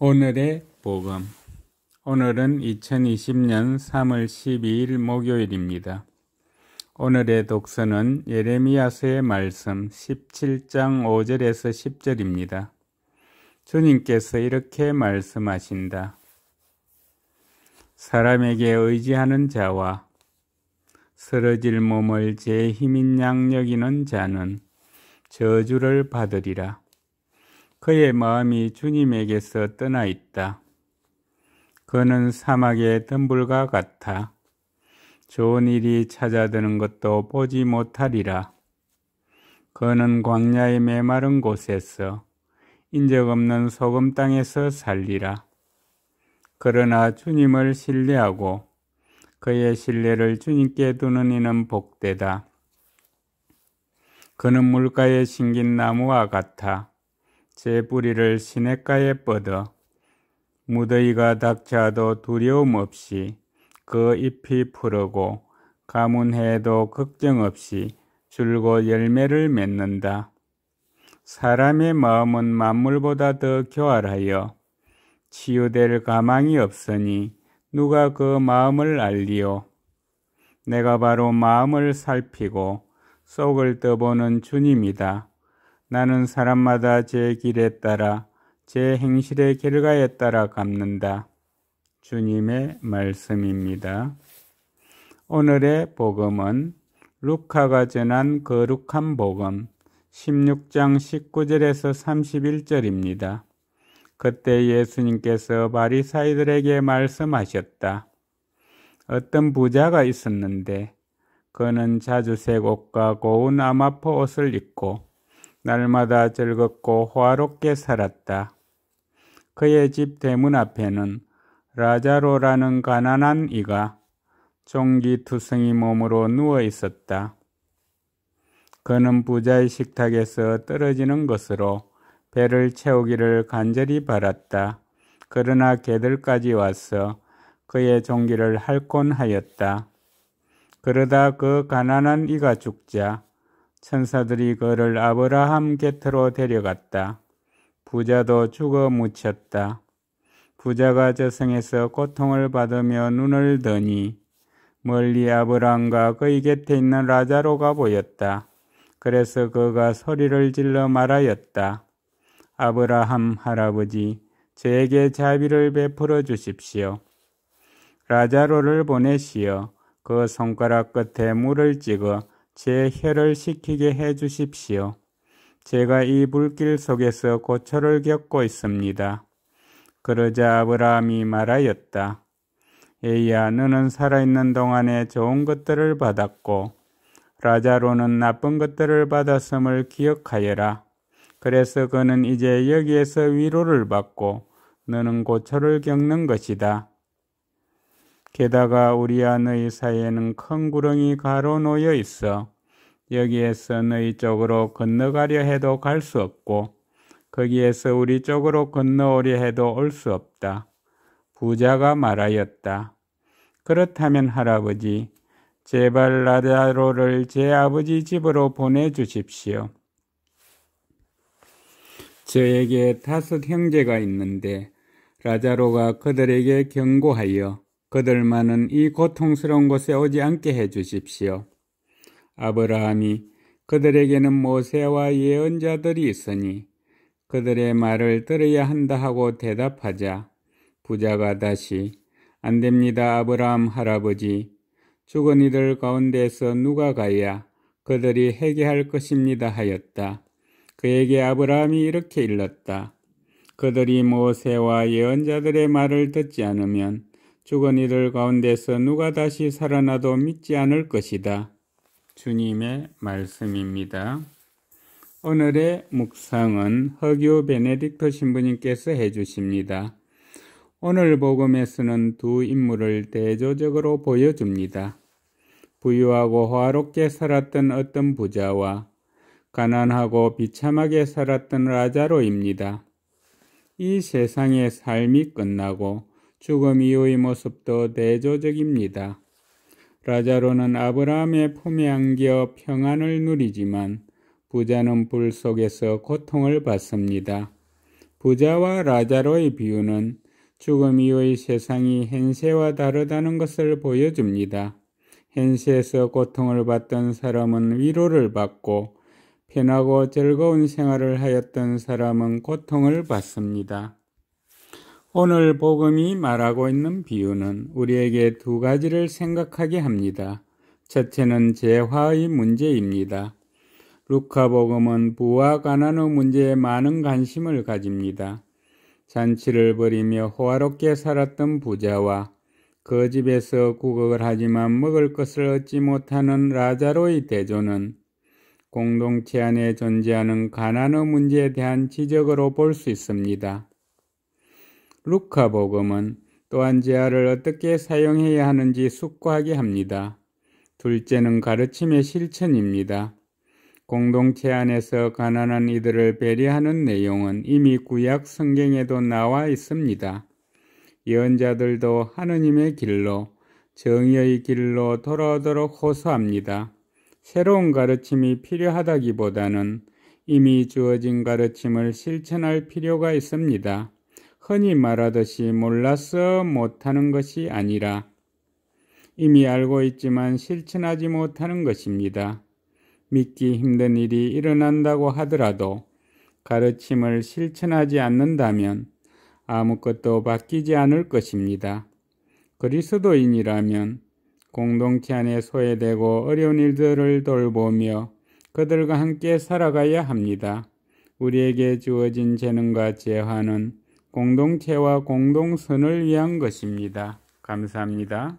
오늘의 복음. 오늘은 2020년 3월 12일 목요일입니다. 오늘의 독서는 예레미야서의 말씀 17장 5절에서 10절입니다. 주님께서 이렇게 말씀하신다. 사람에게 의지하는 자와 쓰러질 몸을 제 힘인 양 여기는 자는 저주를 받으리라. 그의 마음이 주님에게서 떠나 있다. 그는 사막의 덤불과 같아 좋은 일이 찾아드는 것도 보지 못하리라. 그는 광야의 메마른 곳에서 인적 없는 소금 땅에서 살리라. 그러나 주님을 신뢰하고 그의 신뢰를 주님께 두는 이는 복되다. 그는 물가에 심긴 나무와 같아 제 뿌리를 시냇가에 뻗어 무더위가 닥쳐도 두려움 없이 그 잎이 푸르고 가문해도 걱정 없이 줄곧 열매를 맺는다. 사람의 마음은 만물보다 더 교활하여 치유될 가망이 없으니 누가 그 마음을 알리요. 내가 바로 마음을 살피고 속을 떠보는 주님이다. 나는 사람마다 제 길에 따라 제 행실의 결과에 따라 갚는다. 주님의 말씀입니다. 오늘의 복음은 루카가 전한 거룩한 복음 16장 19절에서 31절입니다. 그때 예수님께서 바리사이들에게 말씀하셨다. 어떤 부자가 있었는데 그는 자주색 옷과 고운 아마포 옷을 입고 날마다 즐겁고 호화롭게 살았다. 그의 집 대문 앞에는 라자로라는 가난한 이가 종기투성이 몸으로 누워 있었다. 그는 부자의 식탁에서 떨어지는 것으로 배를 채우기를 간절히 바랐다. 그러나 개들까지 와서 그의 종기를 핥곤 하였다. 그러다 그 가난한 이가 죽자 천사들이 그를 아브라함 곁으로 데려갔다. 부자도 죽어 묻혔다. 부자가 저승에서 고통을 받으며 눈을 드니 멀리 아브라함과 그의 곁에 있는 라자로가 보였다. 그래서 그가 소리를 질러 말하였다. 아브라함 할아버지, 저에게 자비를 베풀어 주십시오. 라자로를 보내시어 그 손가락 끝에 물을 찍어 제 혀를 식히게 해 주십시오. 제가 이 불길 속에서 고초를 겪고 있습니다. 그러자 아브라함이 말하였다. 에이야, 너는 살아있는 동안에 좋은 것들을 받았고 라자로는 나쁜 것들을 받았음을 기억하여라. 그래서 그는 이제 여기에서 위로를 받고 너는 고초를 겪는 것이다. 게다가 우리와 너희 사이에는 큰 구렁이 가로놓여 있어 여기에서 너희 쪽으로 건너가려 해도 갈 수 없고 거기에서 우리 쪽으로 건너오려 해도 올 수 없다. 부자가 말하였다. 그렇다면 할아버지, 제발 라자로를 제 아버지 집으로 보내주십시오. 저에게 5 형제가 있는데 라자로가 그들에게 경고하여 그들만은 이 고통스러운 곳에 오지 않게 해 주십시오. 아브라함이 그들에게는 모세와 예언자들이 있으니 그들의 말을 들어야 한다 하고 대답하자 부자가 다시 안 됩니다. 아브라함 할아버지, 죽은 이들 가운데서 누가 가야 그들이 회개할 것입니다 하였다. 그에게 아브라함이 이렇게 일렀다. 그들이 모세와 예언자들의 말을 듣지 않으면 죽은 이들 가운데서 누가 다시 살아나도 믿지 않을 것이다. 주님의 말씀입니다. 오늘의 묵상은 허교 베네딕토 신부님께서 해주십니다. 오늘 복음에서는 2 인물을 대조적으로 보여줍니다. 부유하고 화롭게 살았던 어떤 부자와 가난하고 비참하게 살았던 라자로입니다. 이 세상의 삶이 끝나고 죽음 이후의 모습도 대조적입니다. 라자로는 아브라함의 품에 안겨 평안을 누리지만 부자는 불 속에서 고통을 받습니다. 부자와 라자로의 비유는 죽음 이후의 세상이 현세와 다르다는 것을 보여줍니다. 현세에서 고통을 받던 사람은 위로를 받고 편하고 즐거운 생활을 하였던 사람은 고통을 받습니다. 오늘 복음이 말하고 있는 비유는 우리에게 두 가지를 생각하게 합니다. 첫째는 재화의 문제입니다. 루카복음은 부와 가난의 문제에 많은 관심을 가집니다. 잔치를 벌이며 호화롭게 살았던 부자와 그 집에서 구걸을 하지만 먹을 것을 얻지 못하는 라자로의 대조는 공동체 안에 존재하는 가난의 문제에 대한 지적으로 볼 수 있습니다. 루카복음은 또한 재화를 어떻게 사용해야 하는지 숙고하게 합니다. 둘째는 가르침의 실천입니다. 공동체 안에서 가난한 이들을 배려하는 내용은 이미 구약 성경에도 나와 있습니다. 예언자들도 하느님의 길로, 정의의 길로 돌아오도록 호소합니다. 새로운 가르침이 필요하다기보다는 이미 주어진 가르침을 실천할 필요가 있습니다. 흔히 말하듯이 몰라서 못하는 것이 아니라 이미 알고 있지만 실천하지 못하는 것입니다. 믿기 힘든 일이 일어난다고 하더라도 가르침을 실천하지 않는다면 아무것도 바뀌지 않을 것입니다. 그리스도인이라면 공동체 안에 소외되고 어려운 일들을 돌보며 그들과 함께 살아가야 합니다. 우리에게 주어진 재능과 재화는 공동체와 공동선을 위한 것입니다. 감사합니다.